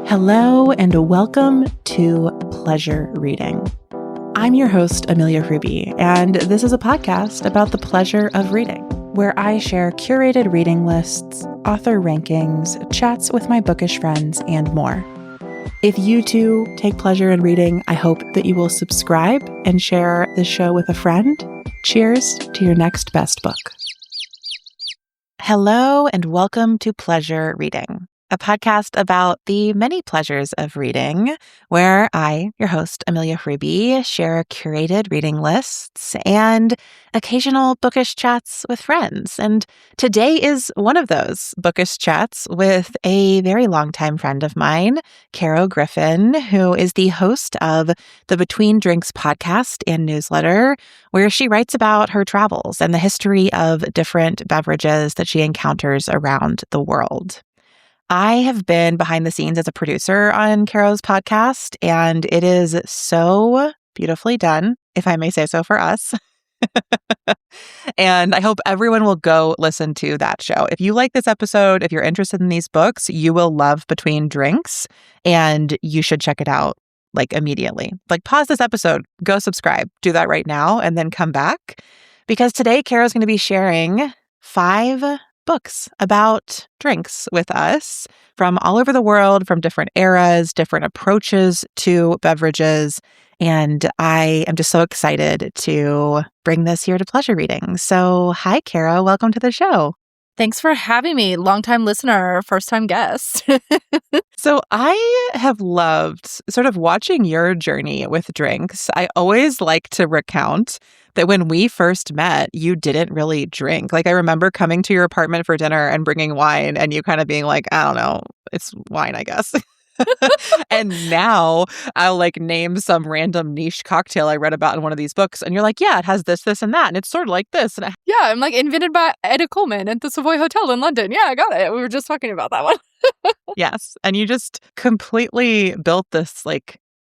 Hello and welcome to Pleasure Reading. I'm your host, Amelia Ruby, and this is a podcast about the pleasure of reading, where I share curated reading lists, author rankings, chats with my bookish friends, and more. If you too take pleasure in reading, I hope that you will subscribe and share this show with a friend. Cheers to your next best book. Hello and welcome to Pleasure Reading, a podcast about the many pleasures of reading, where I, your host, Amelia Ruby, share curated reading lists and occasional bookish chats with friends. And today is one of those bookish chats with a very longtime friend of mine, Caro Griffin, who is the host of the Between Drinks podcast and newsletter, where she writes about her travels and the history of different beverages that she encounters around the world. I have been behind the scenes as a producer on Caro's podcast, and it is so beautifully done, if I may say so for us. And I hope everyone will go listen to that show. If you like this episode, if you're interested in these books, you will love Between Drinks, and you should check it out immediately. Pause this episode, go subscribe, do that right now, and then come back. Because today, Caro's going to be sharing 5 books about drinks with us from all over the world, from different eras, different approaches to beverages. And I am just so excited to bring this here to Pleasure Reading. So hi, Caro. Welcome to the show. Thanks for having me. Longtime listener, first-time guest. So I have loved sort of watching your journey with drinks. I always like to recount that when we first met, you didn't really drink. I remember coming to your apartment for dinner and bringing wine and you kind of being like, I don't know, it's wine, I guess. And now I'll name some random niche cocktail I read about in one of these books. And you're like, yeah, it has this, this, and that. And it's sort of like this. And yeah, I'm invented by Etta Coleman at the Savoy Hotel in London. Yeah, I got it. We were just talking about that one. Yes. And you just completely built this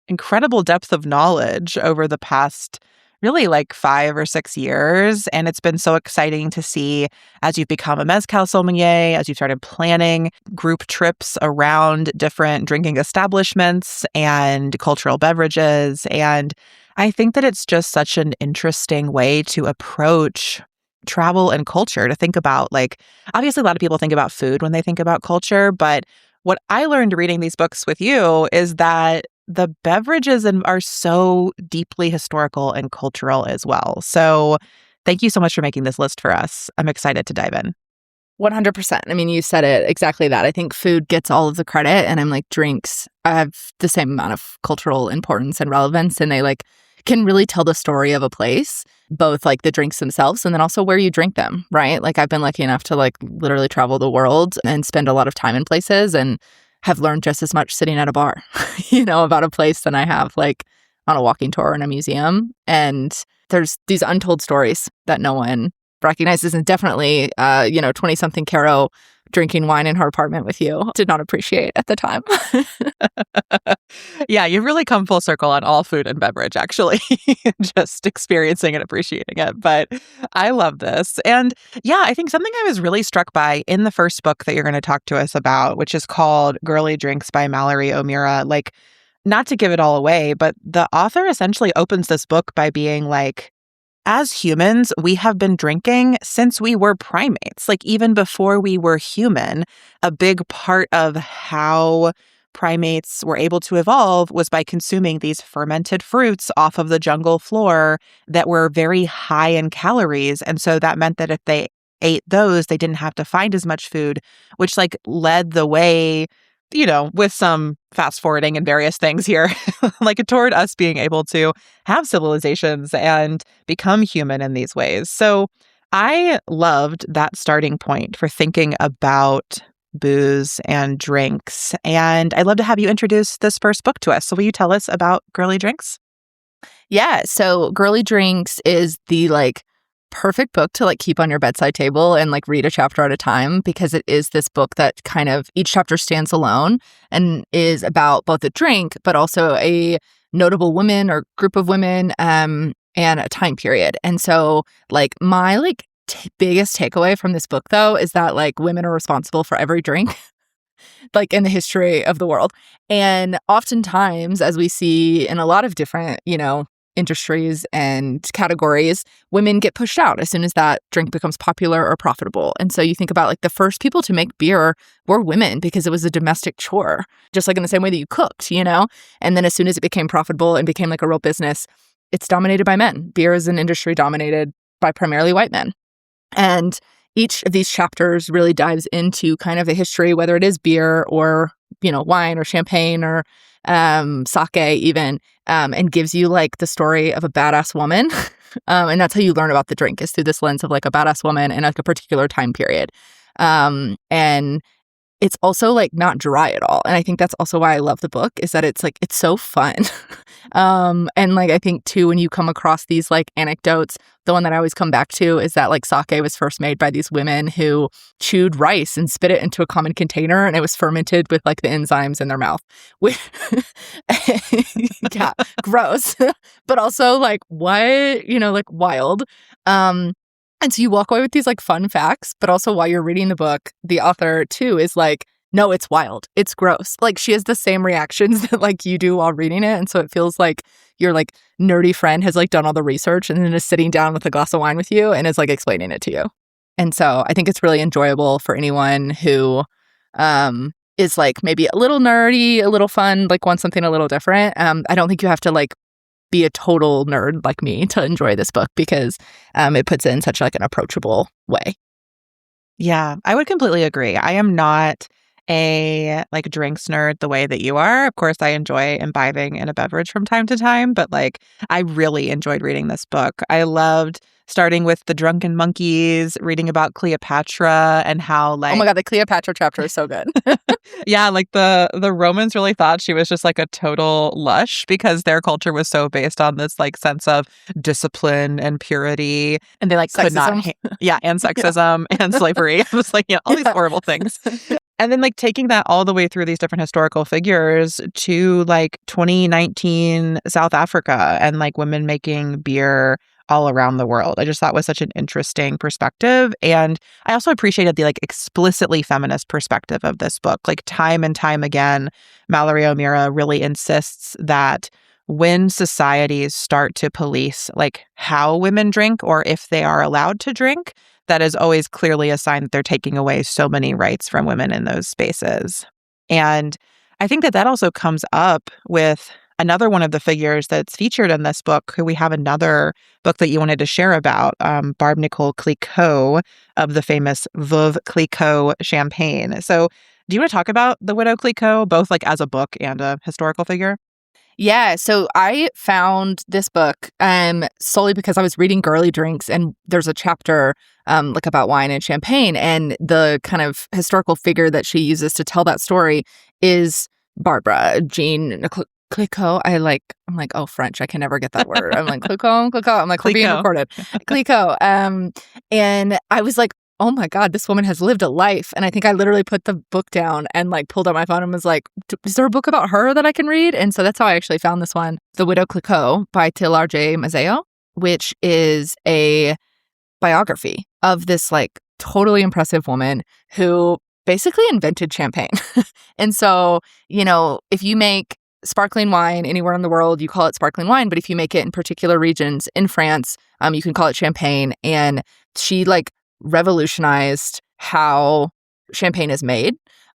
incredible depth of knowledge over the past really 5 or 6 years. And it's been so exciting to see as you've become a mezcal sommelier, as you've started planning group trips around different drinking establishments and cultural beverages. And I think that it's just such an interesting way to approach travel and culture, to think about obviously a lot of people think about food when they think about culture, but what I learned reading these books with you is that the beverages are so deeply historical and cultural as well. So thank you so much for making this list for us. I'm excited to dive in. 100%. I mean, you said it exactly that. I think food gets all of the credit, and I'm drinks have the same amount of cultural importance and relevance, and they can really tell the story of a place, both the drinks themselves and then also where you drink them, right? I've been lucky enough to literally travel the world and spend a lot of time in places and have learned just as much sitting at a bar, about a place than I have on a walking tour in a museum. And there's these untold stories that no one recognizes. And definitely, 20-something Caro drinking wine in her apartment with you did not appreciate at the time. Yeah, you've really come full circle on all food and beverage, actually, just experiencing and appreciating it. But I love this. And yeah, I think something I was really struck by in the first book that you're going to talk to us about, which is called Girly Drinks by Mallory O'Meara, not to give it all away, but the author essentially opens this book by being as humans, we have been drinking since we were primates. Even before we were human, a big part of how primates were able to evolve was by consuming these fermented fruits off of the jungle floor that were very high in calories. And so that meant that if they ate those, they didn't have to find as much food, which led the way, with some fast forwarding and various things here, toward us being able to have civilizations and become human in these ways. So I loved that starting point for thinking about booze and drinks. And I'd love to have you introduce this first book to us. So will you tell us about Girly Drinks? Yeah. So Girly Drinks is the perfect book to keep on your bedside table and read a chapter at a time, because it is this book that kind of each chapter stands alone and is about both a drink, but also a notable woman or group of women and a time period. And so my biggest takeaway from this book, though, is that women are responsible for every drink like in the history of the world. And oftentimes, as we see in a lot of different, industries and categories, women get pushed out as soon as that drink becomes popular or profitable. And so you think about like the first people to make beer were women because it was a domestic chore, just like in the same way that you cooked, And then as soon as it became profitable and became like a real business, it's dominated by men. Beer is an industry dominated by primarily white men. And each of these chapters really dives into kind of a history, whether it is beer or, wine or champagne or sake even, and gives you like the story of a badass woman. And that's how you learn about the drink, is through this lens of like a badass woman in like a particular time period. And it's also like not dry at all. And I think that's also why I love the book, is that it's so fun. And like, I think too, when you come across these like anecdotes, the one that I always come back to is that like sake was first made by these women who chewed rice and spit it into a common container, and it was fermented with like the enzymes in their mouth. Yeah, gross. But also like, what, like wild. And so you walk away with these like fun facts, but also while you're reading the book, the author too is like, no, it's wild. It's gross. Like she has the same reactions that like you do while reading it. And so it feels like your like nerdy friend has like done all the research and then is sitting down with a glass of wine with you and is like explaining it to you. And so I think it's really enjoyable for anyone who is like maybe a little nerdy, a little fun, like wants something a little different. I don't think you have to like be a total nerd like me to enjoy this book, because it puts it in such like an approachable way. Yeah, I would completely agree. I am not a like drinks nerd the way that you are. Of course, I enjoy imbibing in a beverage from time to time, but like I really enjoyed reading this book. I loved starting with the drunken monkeys, reading about Cleopatra and how like, oh my God, the Cleopatra chapter is so good. yeah, like the Romans really thought she was just like a total lush because their culture was so based on this like sense of discipline and purity, and they like could not, and sexism and slavery. It was like, all these horrible things. And then like taking that all the way through these different historical figures to like 2019 South Africa and like women making beer all around the world. I just thought was such an interesting perspective. And I also appreciated the like explicitly feminist perspective of this book. Like time and time again, Mallory O'Meara really insists that when societies start to police like how women drink or if they are allowed to drink, that is always clearly a sign that they're taking away so many rights from women in those spaces. And I think that also comes up with another one of the figures that's featured in this book, who we have another book that you wanted to share about, Barb Nicole Clicquot of the famous Veuve Clicquot champagne. So do you want to talk about the Widow Clicquot, both like as a book and a historical figure? Yeah, so I found this book solely because I was reading Girly Drinks, and there's a chapter like about wine and champagne, and the kind of historical figure that she uses to tell that story is Barbara Jean Clicquot. I'm like, oh, French, I can never get that word. I'm like, Clicquot. I'm like, we're being recorded. Clicquot. And I was like, oh my God, this woman has lived a life. And I think I literally put the book down and like pulled out my phone and was like, is there a book about her that I can read? And so that's how I actually found this one, The Widow Clicquot by Thélardier Mazeo, which is a biography of this like totally impressive woman who basically invented champagne. And so, if you make sparkling wine anywhere in the world, you call it sparkling wine. But if you make it in particular regions in France, you can call it champagne. And she like revolutionized how champagne is made,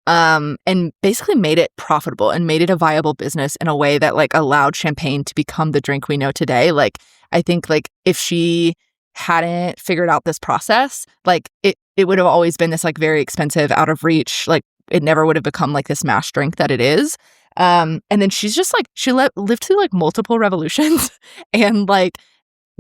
and basically made it profitable and made it a viable business in a way that like allowed champagne to become the drink we know today. Like, I think like if she hadn't figured out this process, like it would have always been this like very expensive, out of reach, like it never would have become like this mass drink that it is. And then she's just like, she lived through like multiple revolutions and like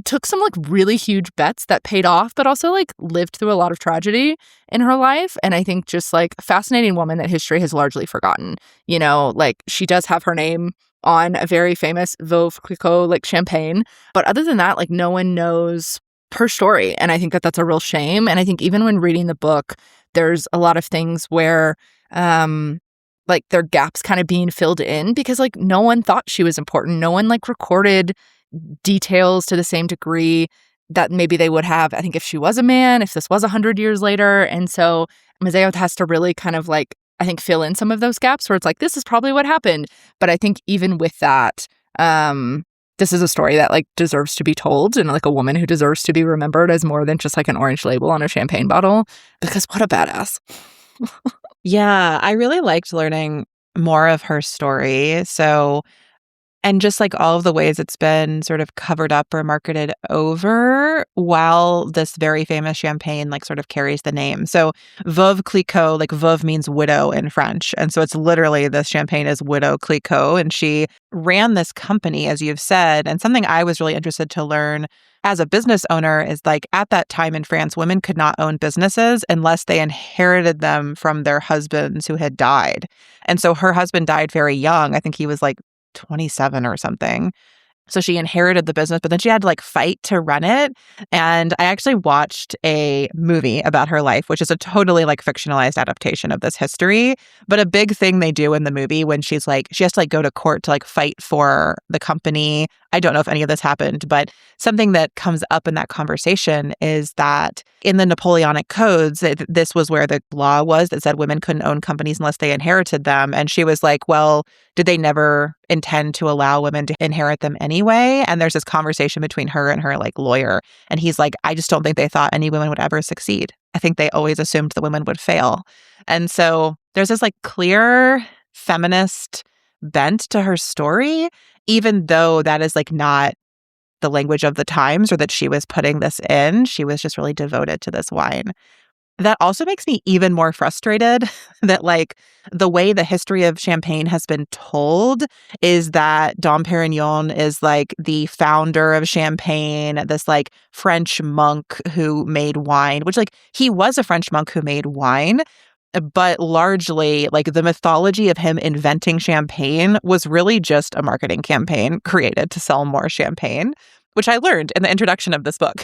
took some like really huge bets that paid off, but also like lived through a lot of tragedy in her life. And I think just like a fascinating woman that history has largely forgotten. Like she does have her name on a very famous Veuve Clicquot like champagne, but other than that, like no one knows her story. And I think that that's a real shame. And I think even when reading the book, there's a lot of things where like there are gaps kind of being filled in because like no one thought she was important. No one like recorded details to the same degree that maybe they would have, I think, if she was a man, if this was 100 years later. And so Mazeo has to really kind of like I think, fill in some of those gaps where it's like, this is probably what happened. But I think even with that, this is a story that like deserves to be told, and like a woman who deserves to be remembered as more than just like an orange label on a champagne bottle, because what a badass. Yeah, I really liked learning more of her story. So, and just like all of the ways it's been sort of covered up or marketed over while this very famous champagne like sort of carries the name. So Veuve Clicquot, like Veuve means widow in French. And so it's literally this champagne is Widow Clicquot. And she ran this company, as you've said. And something I was really interested to learn as a business owner is like at that time in France, women could not own businesses unless they inherited them from their husbands who had died. And so her husband died very young. I think he was like 27 or something. So she inherited the business, but then she had to like fight to run it. And I actually watched a movie about her life, which is a totally like fictionalized adaptation of this history. But a big thing they do in the movie when she's like, she has to like go to court to like fight for the company. I don't know if any of this happened, but something that comes up in that conversation is that in the Napoleonic codes, this was where the law was that said women couldn't own companies unless they inherited them. And she was like, well, did they never intend to allow women to inherit them anyway? And there's this conversation between her and her like lawyer. And he's like, I just don't think they thought any women would ever succeed. I think they always assumed the women would fail. And so there's this like clear feminist bent to her story, even though that is like not the language of the times or that she was putting this in. She was just really devoted to this wine. That also makes me even more frustrated that like the way the history of champagne has been told is that Dom Perignon is like the founder of champagne, this like French monk who made wine, which like he was a French monk who made wine. But largely, like the mythology of him inventing champagne was really just a marketing campaign created to sell more champagne, which I learned in the introduction of this book.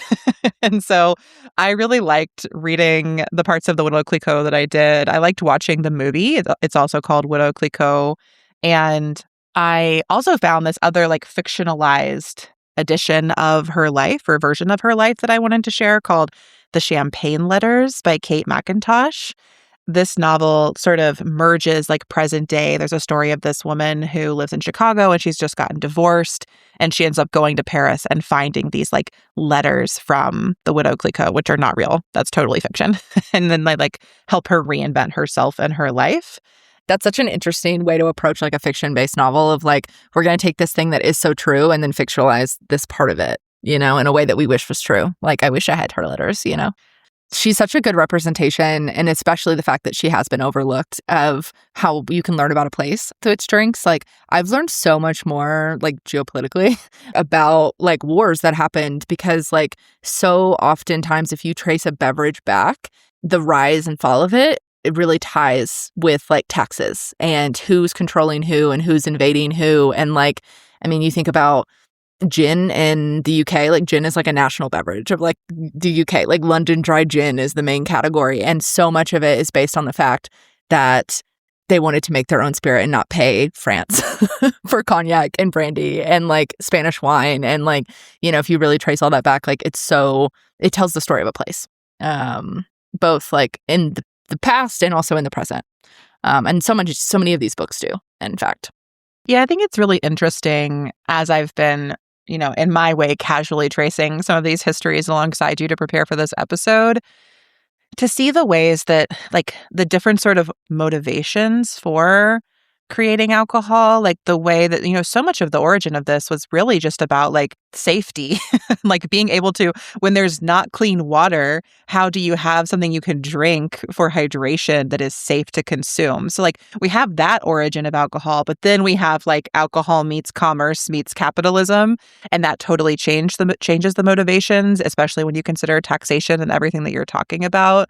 And so I really liked reading the parts of the Widow Clicquot that I did. I liked watching the movie. It's also called Widow Clicquot. And I also found this other like fictionalized edition of her life or version of her life that I wanted to share called The Champagne Letters by Kate McIntosh. This novel sort of merges like present day. There's a story of this woman who lives in Chicago and she's just gotten divorced and she ends up going to Paris and finding these like letters from the Widow Clicquot, which are not real. That's totally fiction. And then they like help her reinvent herself and her life. That's such an interesting way to approach like a fiction-based novel of like, we're going to take this thing that is so true and then fictionalize this part of it, you know, in a way that we wish was true. Like, I wish I had her letters, you know? She's such a good representation, and especially the fact that she has been overlooked, of how you can learn about a place through its drinks. Like, I've learned so much more, like, geopolitically about, like, wars that happened because, like, so oftentimes if you trace a beverage back, the rise and fall of it really ties with, like, taxes and who's controlling who and who's invading who. And, like, I mean, you think about gin in the UK, like gin is like a national beverage of like the UK, like London dry gin is the main category. And so much of it is based on the fact that they wanted to make their own spirit and not pay France for cognac and brandy and like Spanish wine. And like, you know, if you really trace all that back, like it tells the story of a place, both like in the past and also in the present. And so many of these books do, in fact. Yeah, I think it's really interesting as I've been, you know, in my way, casually tracing some of these histories alongside you to prepare for this episode, to see the ways that, like, the different sort of motivations for creating alcohol, like the way that, you know, so much of the origin of this was really just about like safety, like being able to, when there's not clean water, how do you have something you can drink for hydration that is safe to consume? So like we have that origin of alcohol, but then we have like alcohol meets commerce meets capitalism, and that totally changes the motivations, especially when you consider taxation and everything that you're talking about.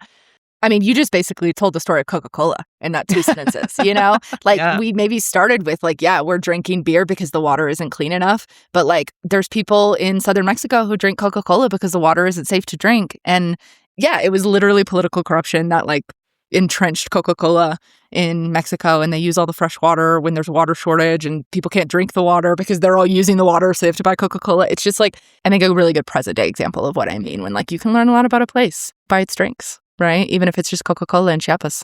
I mean, you just basically told the story of Coca-Cola in that 2 sentences, you know? Like, yeah. We maybe started with, like, yeah, we're drinking beer because the water isn't clean enough. But, like, there's people in southern Mexico who drink Coca-Cola because the water isn't safe to drink. And, yeah, it was literally political corruption that, like, entrenched Coca-Cola in Mexico. And they use all the fresh water when there's a water shortage and people can't drink the water because they're all using the water, so they have to buy Coca-Cola. It's just, like, I think a really good present-day example of what I mean when, like, you can learn a lot about a place by its drinks. Right? Even if it's just Coca-Cola and Chiapas.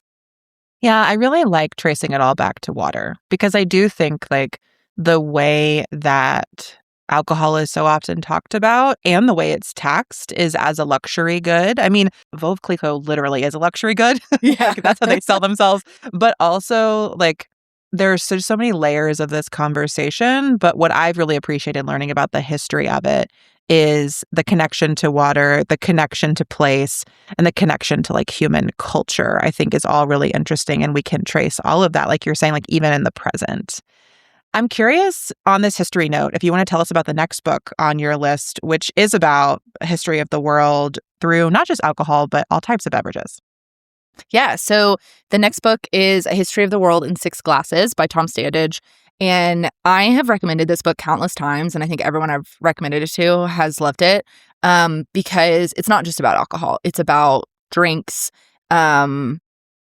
Yeah, I really like tracing it all back to water because I do think like the way that alcohol is so often talked about and the way it's taxed is as a luxury good. I mean, Veuve Clicquot literally is a luxury good. Yeah. Like that's how they sell themselves. But also like there's so many layers of this conversation. But what I've really appreciated learning about the history of it is the connection to water, the connection to place, and the connection to like human culture, I think is all really interesting. And we can trace all of that, like you're saying, like even in the present. I'm curious on this history note, if you want to tell us about the next book on your list, which is about a history of the world through not just alcohol, but all types of beverages. Yeah. So the next book is A History of the World in Six Glasses by Tom Standage. And I have recommended this book countless times. And I think everyone I've recommended it to has loved it because it's not just about alcohol. It's about drinks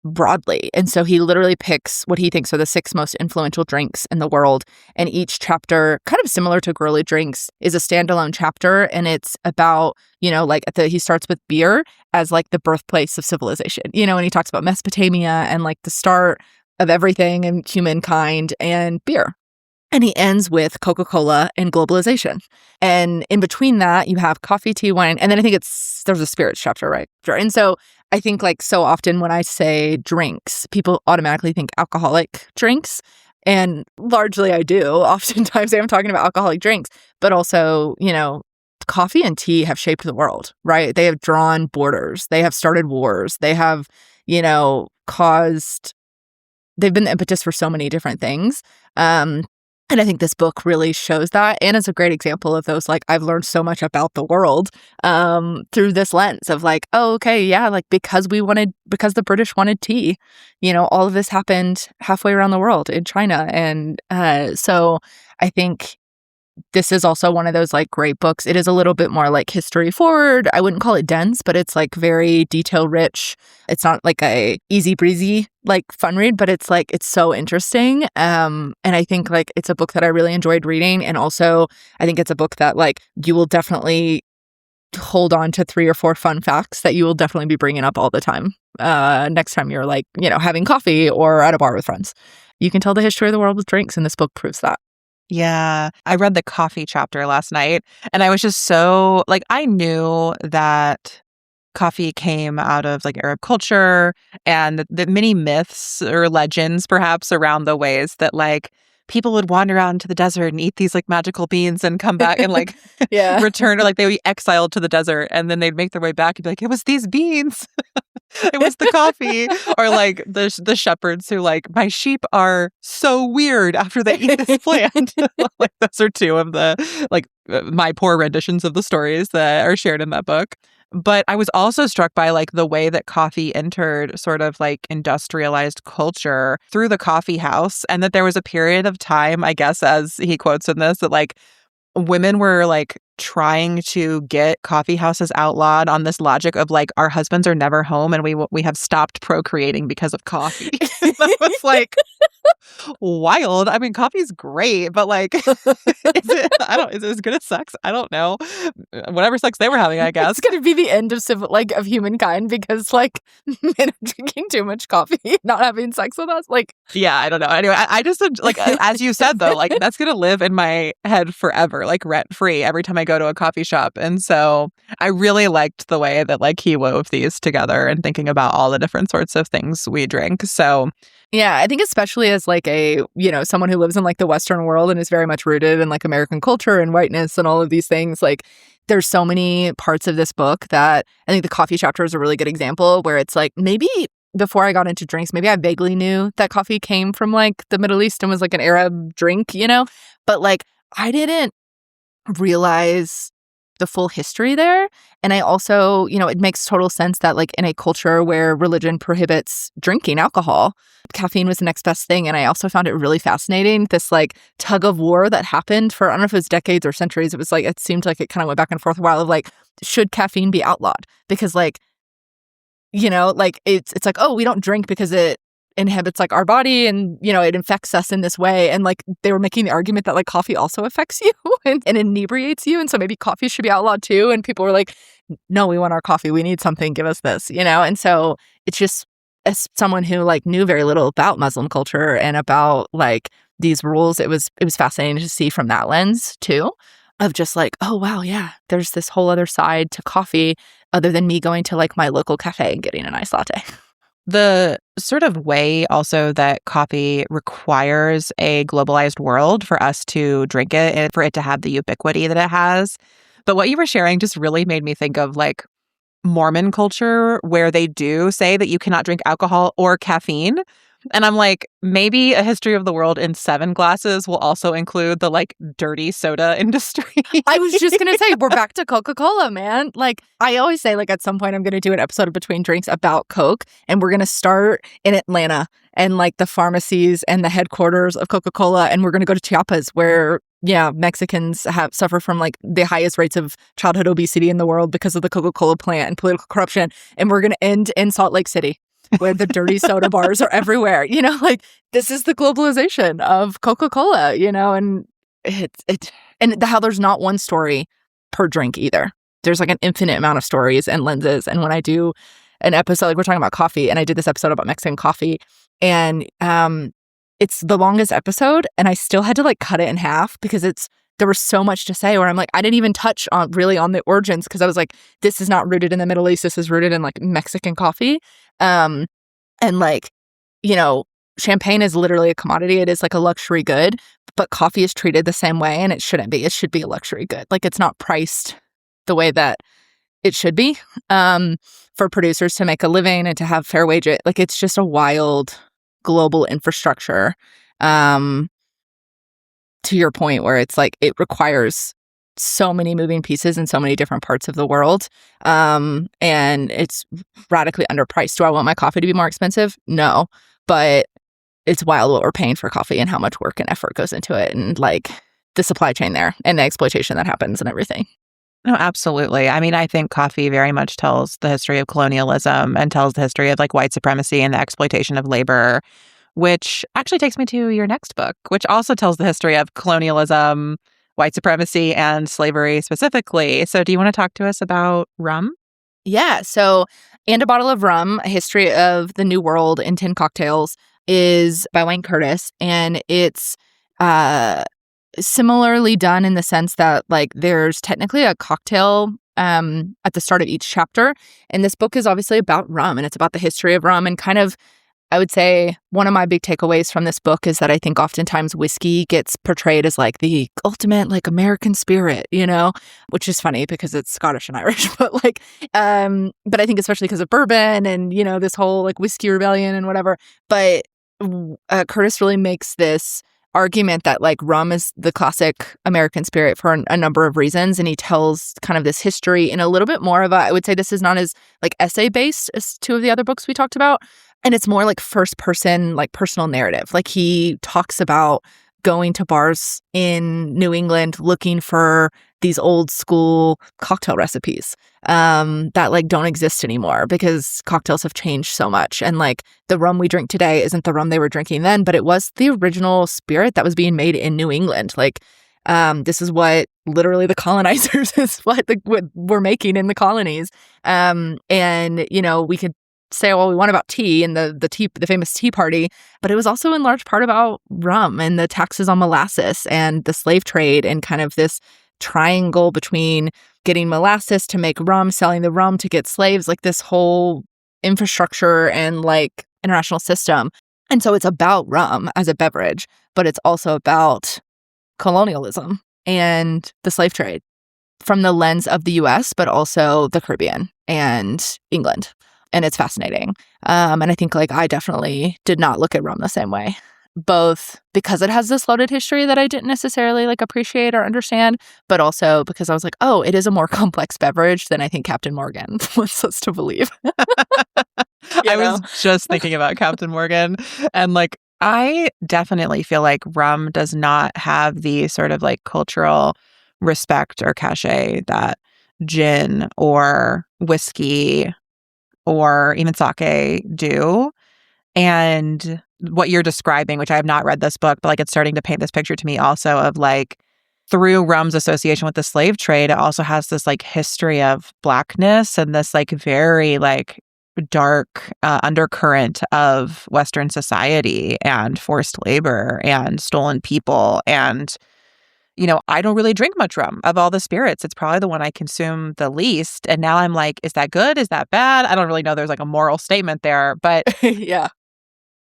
broadly. And so he literally picks what he thinks are the six most influential drinks in the world. And each chapter, kind of similar to Girly Drinks, is a standalone chapter. And it's about, like he starts with beer as like the birthplace of civilization, and he talks about Mesopotamia and like the start of everything and humankind and beer. And he ends with Coca-Cola and globalization. And in between that, you have coffee, tea, wine. And then I think there's a spirits chapter, right? And so I think like so often when I say drinks, people automatically think alcoholic drinks. And largely I do. Oftentimes I'm talking about alcoholic drinks, but also, coffee and tea have shaped the world, right? They have drawn borders. They have started wars. They have, they've been the impetus for so many different things. And I think this book really shows that. And it's a great example of those, like, I've learned so much about the world through this lens of like, oh, okay, yeah, like because the British wanted tea, all of this happened halfway around the world in China. And so I think this is also one of those like great books. It is a little bit more like history forward. I wouldn't call it dense, but it's like very detail rich. It's not like a easy breezy like fun read, but it's like it's so interesting. And I think like it's a book that I really enjoyed reading. And also I think it's a book that like you will definitely hold on to 3 or 4 fun facts that you will definitely be bringing up all the time. Next time you're like, having coffee or at a bar with friends. You can tell the history of the world with drinks, and this book proves that. Yeah. I read the coffee chapter last night and I was just so like, I knew that coffee came out of like Arab culture and the many myths or legends perhaps around the ways that like people would wander out into the desert and eat these like magical beans and come back and like Yeah. return or like they would be exiled to the desert and then they'd make their way back and be like, it was these beans. It was the coffee. Or like the shepherds who like, my sheep are so weird after they eat this plant. Like those are 2 of the like my poor renditions of the stories that are shared in that book. But I was also struck by like the way that coffee entered sort of like industrialized culture through the coffee house, and that there was a period of time, I guess, as he quotes in this, that like women were like trying to get coffee houses outlawed on this logic of like our husbands are never home and we have stopped procreating because of coffee. That was like wild. I mean, coffee's great, but like, is it as good as sex? I don't know. Whatever sex they were having, I guess. It's gonna be the end of of humankind because like men are drinking too much coffee, not having sex with us. Like, yeah, I don't know. Anyway, I just like as you said though, like that's gonna live in my head forever, like rent free every time I go to a coffee shop. And so I really liked the way that like he wove these together and thinking about all the different sorts of things we drink. So yeah, I think especially as like a, someone who lives in like the Western world and is very much rooted in like American culture and whiteness and all of these things, like there's so many parts of this book that I think the coffee chapter is a really good example where it's like maybe before I got into drinks, maybe I vaguely knew that coffee came from like the Middle East and was like an Arab drink, but like I didn't realize the full history there. And I also, it makes total sense that like in a culture where religion prohibits drinking alcohol, caffeine was the next best thing. And I also found it really fascinating, this like tug of war that happened for, I don't know if it was decades or centuries. It was like, it seemed like it kind of went back and forth a while of like, should caffeine be outlawed? Because like, like it's like, oh, we don't drink because it inhibits like our body and it infects us in this way, and like they were making the argument that like coffee also affects you and inebriates you, and so maybe coffee should be outlawed too, and people were like, no, we want our coffee, we need something, give us this, and so it's just as someone who like knew very little about Muslim culture and about like these rules, it was fascinating to see from that lens too, of just like, oh wow, yeah, there's this whole other side to coffee other than me going to like my local cafe and getting a nice latte. The sort of way also that coffee requires a globalized world for us to drink it and for it to have the ubiquity that it has. But what you were sharing just really made me think of like Mormon culture, where they do say that you cannot drink alcohol or caffeine. And I'm like, maybe a history of the world in 7 glasses will also include the like dirty soda industry. I was just going to say, we're back to Coca-Cola, man. Like, I always say, like, at some point, I'm going to do an episode of Between Drinks about Coke. And we're going to start in Atlanta and like the pharmacies and the headquarters of Coca-Cola. And we're going to go to Chiapas where, yeah, Mexicans suffer from like the highest rates of childhood obesity in the world because of the Coca-Cola plant and political corruption. And we're going to end in Salt Lake City, where the dirty soda bars are everywhere. You know, like this is the globalization of Coca-Cola, you know, and how there's not one story per drink either. There's like an infinite amount of stories and lenses. And when I do an episode, like we're talking about coffee, and I did this episode about Mexican coffee, and it's the longest episode, and I still had to like cut it in half because there was so much to say where I'm like, I didn't even touch on the origins because I was like, this is not rooted in the Middle East. This is rooted in like Mexican coffee. And like, you know, champagne is literally a commodity. It is like a luxury good, but coffee is treated the same way, and it shouldn't be. It should be a luxury good. Like it's not priced the way that it should be for producers to make a living and to have fair wages. Like it's just a wild global infrastructure. To your point, where it's like it requires so many moving pieces in so many different parts of the world. And it's radically underpriced. Do I want my coffee to be more expensive? No. But it's wild what we're paying for coffee and how much work and effort goes into it, and like the supply chain there and the exploitation that happens and everything. No, absolutely. I mean, I think coffee very much tells the history of colonialism and tells the history of like white supremacy and the exploitation of labor, which actually takes me to your next book, which also tells the history of colonialism, white supremacy, and slavery specifically. So do you want to talk to us about rum? Yeah. So, And a Bottle of Rum, A History of the New World in 10 Cocktails is by Wayne Curtis. And it's similarly done in the sense that like there's technically a cocktail at the start of each chapter. And this book is obviously about rum, and it's about the history of rum. And kind of, I would say one of my big takeaways from this book is that I think oftentimes whiskey gets portrayed as like the ultimate like American spirit, you know, which is funny because it's Scottish and Irish, but like, but I think especially because of bourbon and, you know, this whole like whiskey rebellion and whatever. But Curtis really makes this argument that like rum is the classic American spirit for a number of reasons. And he tells kind of this history in a little bit more of I would say this is not as like essay based as 2 of the other books we talked about. And it's more like first person, like personal narrative. Like he talks about going to bars in New England looking for these old school cocktail recipes that like don't exist anymore because cocktails have changed so much. And like the rum we drink today isn't the rum they were drinking then, but it was the original spirit that was being made in New England. Like this is what literally the colonizers is what we're making in the colonies. And, you know, we could say all we want about tea and the famous Tea Party, but it was also in large part about rum and the taxes on molasses and the slave trade and kind of this triangle between getting molasses to make rum, selling the rum to get slaves, like this whole infrastructure and like international system. And so it's about rum as a beverage, but it's also about colonialism and the slave trade from the lens of the US, but also the Caribbean and England. And it's fascinating. And I think like I definitely did not look at rum the same way, both because it has this loaded history that I didn't necessarily like appreciate or understand, but also because I was like, oh, it is a more complex beverage than I think Captain Morgan wants us to believe. I was just thinking about Captain Morgan, and like I definitely feel like rum does not have the sort of like cultural respect or cachet that gin or whiskey or even sake do. And what you're describing, which I have not read this book, but like it's starting to paint this picture to me also of like through rum's association with the slave trade, it also has this like history of Blackness and this like very like dark undercurrent of Western society and forced labor and stolen people. And, I don't really drink much rum. Of all the spirits, it's probably the one I consume the least. And now I'm like, is that good? Is that bad? I don't really know. There's like a moral statement there. But Yeah.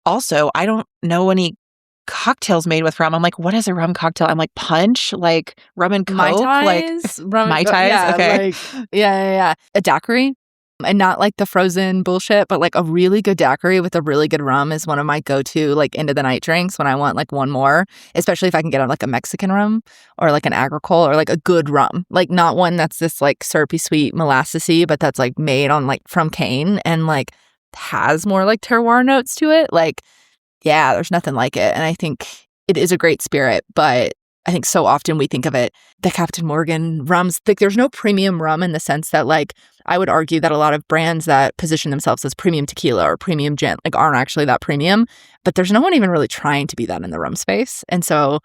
also, I don't know any cocktails made with rum. I'm like, what is a rum cocktail? I'm like, punch? Like rum and Mai Coke? Like Tais, rum, Mai Tais? yeah, Okay. like, yeah. A daiquiri, and not like the frozen bullshit, but like a really good daiquiri with a really good rum is one of my go-to like end of the night drinks when I want like one more, especially if I can get on like a Mexican rum or like an agricole or like a good rum, like not one that's this like syrupy sweet molassesy, but that's like made on like from cane and like has more like terroir notes to it. Like, yeah, there's nothing like it. And I think it is a great spirit, but I think so often we think of it, the Captain Morgan rums, like there's no premium rum in the sense that like, I would argue that a lot of brands that position themselves as premium tequila or premium gin, like aren't actually that premium, but there's no one even really trying to be that in the rum space. And so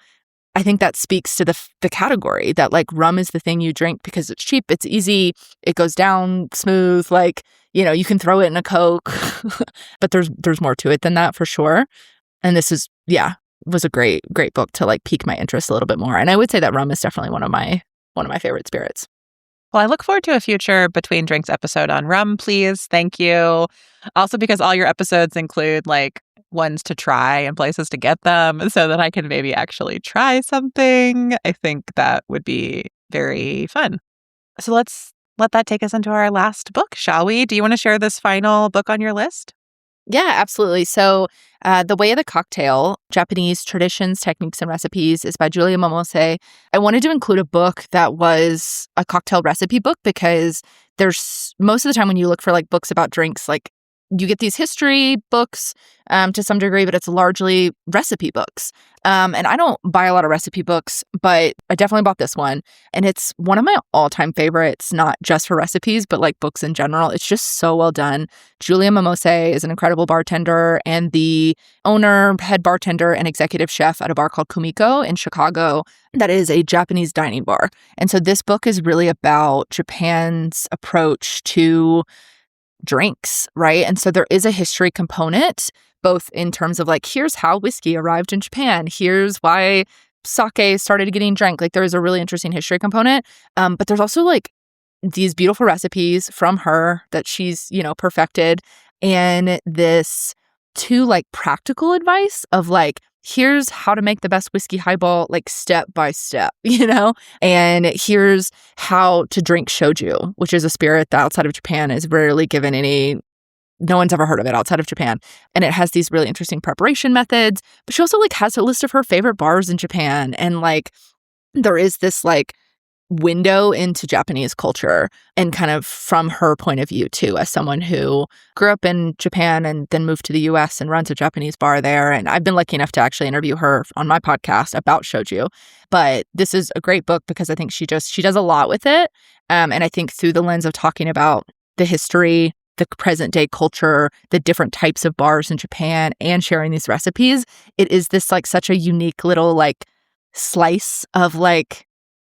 I think that speaks to the category that like rum is the thing you drink because it's cheap, it's easy, it goes down smooth, like, you can throw it in a Coke, but there's more to it than that for sure. And this was a great book to like pique my interest a little bit more. And I would say that rum is definitely one of my favorite spirits. Well, I look forward to a future Between Drinks episode on rum, please. Thank you. Also, because all your episodes include like ones to try and places to get them so that I can maybe actually try something. I think that would be very fun. So let's let that take us into our last book, shall we? Do you want to share this final book on your list? Yeah, absolutely. So The Way of the Cocktail, Japanese Traditions, Techniques, and Recipes is by Julia Momose. I wanted to include a book that was a cocktail recipe book because there's most of the time when you look for like books about drinks, like you get these history books to some degree, but it's largely recipe books. And I don't buy a lot of recipe books, but I definitely bought this one. And it's one of my all-time favorites, not just for recipes, but like books in general. It's just so well done. Julia Momose is an incredible bartender and the owner, head bartender, and executive chef at a bar called Kumiko in Chicago that is a Japanese dining bar. And so this book is really about Japan's approach to drinks, right? And so there is a history component, both in terms of like, here's how whiskey arrived in Japan, here's why sake started getting drank. Like there is a really interesting history component. But there's also like these beautiful recipes from her that she's, perfected. And this too like practical advice of like, here's how to make the best whiskey highball, like step by step, and here's how to drink shoju, which is a spirit that outside of Japan is rarely given no one's ever heard of it outside of Japan. And it has these really interesting preparation methods, but she also like has a list of her favorite bars in Japan. And like, there is this like window into Japanese culture and kind of from her point of view too, as someone who grew up in Japan and then moved to the US and runs a Japanese bar there. And I've been lucky enough to actually interview her on my podcast about shoju. But this is a great book because I think she does a lot with it. And I think through the lens of talking about the history, the present day culture, the different types of bars in Japan, and sharing these recipes, it is this like such a unique little like slice of like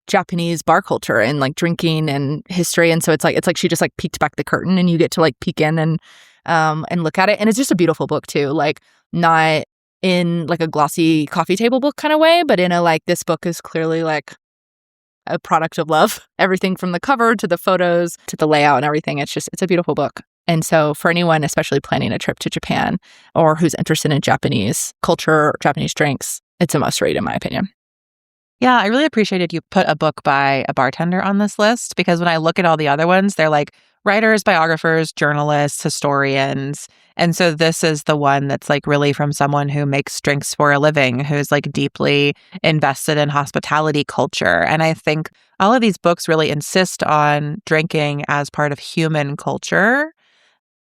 Japanese bar culture and like drinking and history. And so it's like she just like peeked back the curtain and you get to like peek in and look at it. And it's just a beautiful book too, like not in like a glossy coffee table book kind of way, but in a like this book is clearly like a product of love. Everything from the cover to the photos to the layout and everything. It's a beautiful book. And so for anyone, especially planning a trip to Japan or who's interested in Japanese culture, Japanese drinks, it's a must read in my opinion. Yeah, I really appreciated you put a book by a bartender on this list because when I look at all the other ones, they're like writers, biographers, journalists, historians. And so this is the one that's like really from someone who makes drinks for a living, who's like deeply invested in hospitality culture. And I think all of these books really insist on drinking as part of human culture.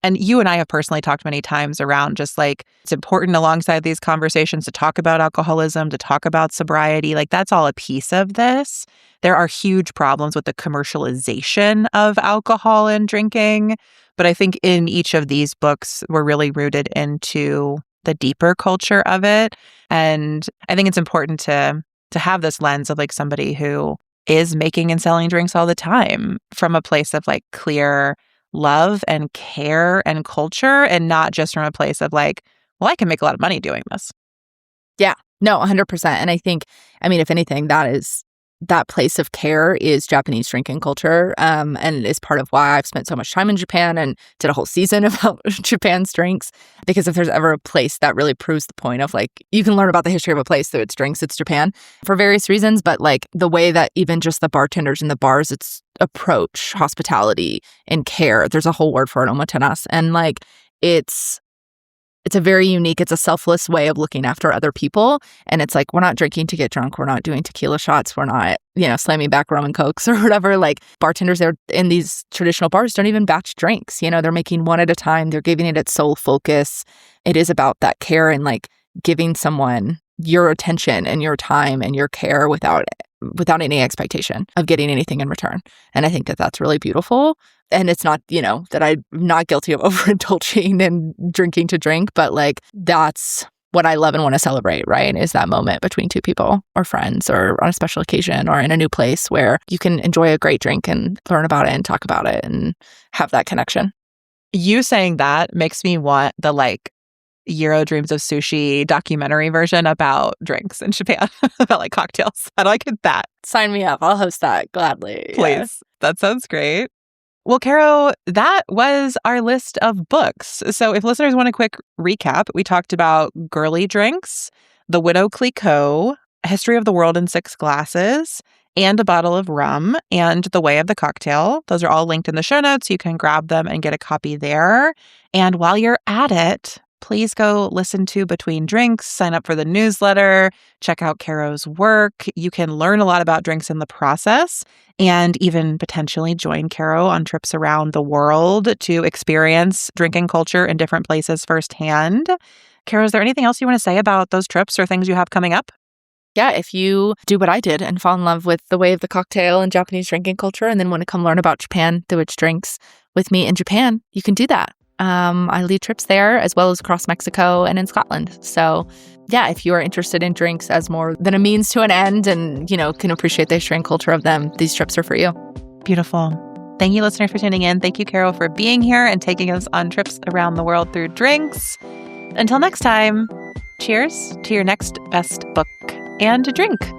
And you and I have personally talked many times around just like it's important alongside these conversations to talk about alcoholism, to talk about sobriety. Like that's all a piece of this. There are huge problems with the commercialization of alcohol and drinking. But I think in each of these books, we're really rooted into the deeper culture of it. And I think it's important to have this lens of like somebody who is making and selling drinks all the time from a place of like clear love and care and culture, and not just from a place of like, well, I can make a lot of money doing this. Yeah, no, 100%. And I think, I mean, if anything, that place of care is Japanese drinking culture, and is part of why I've spent so much time in Japan and did a whole season about Japan's drinks. Because if there's ever a place that really proves the point of like, you can learn about the history of a place through its drinks, it's Japan for various reasons. But like the way that even just the bartenders in the bars, it's approach, hospitality, and care. There's a whole word for it, omotenasu, and like it's a very unique, it's a selfless way of looking after other people. And it's like, we're not drinking to get drunk. We're not doing tequila shots. We're not, slamming back rum and cokes or whatever. Like bartenders there in these traditional bars don't even batch drinks. They're making one at a time. They're giving it its sole focus. It is about that care and like giving someone your attention and your time and your care without any expectation of getting anything in return. And I think that that's really beautiful. And it's not, that I'm not guilty of overindulging and drinking to drink, but like that's what I love and want to celebrate, right? Is that moment between two people or friends or on a special occasion or in a new place where you can enjoy a great drink and learn about it and talk about it and have that connection. You saying that makes me want the like Euro Dreams of Sushi documentary version about drinks in Japan, about like cocktails. How do I get that? Sign me up. I'll host that gladly. Please. Yeah. That sounds great. Well, Caro, that was our list of books. So if listeners want a quick recap, we talked about Girly Drinks, The Widow Clicquot, History of the World in 6 Glasses, and A Bottle of Rum, and The Way of the Cocktail. Those are all linked in the show notes. You can grab them and get a copy there. And while you're at it, please go listen to Between Drinks, sign up for the newsletter, check out Caro's work. You can learn a lot about drinks in the process and even potentially join Caro on trips around the world to experience drinking culture in different places firsthand. Caro, is there anything else you want to say about those trips or things you have coming up? Yeah, if you do what I did and fall in love with the way of the cocktail and Japanese drinking culture and then want to come learn about Japan through its drinks with me in Japan, you can do that. I lead trips there as well as across Mexico and in Scotland. So yeah, if you are interested in drinks as more than a means to an end and, can appreciate the history and culture of them, these trips are for you. Beautiful. Thank you, listeners, for tuning in. Thank you, Caro, for being here and taking us on trips around the world through drinks. Until next time, cheers to your next best book and drink.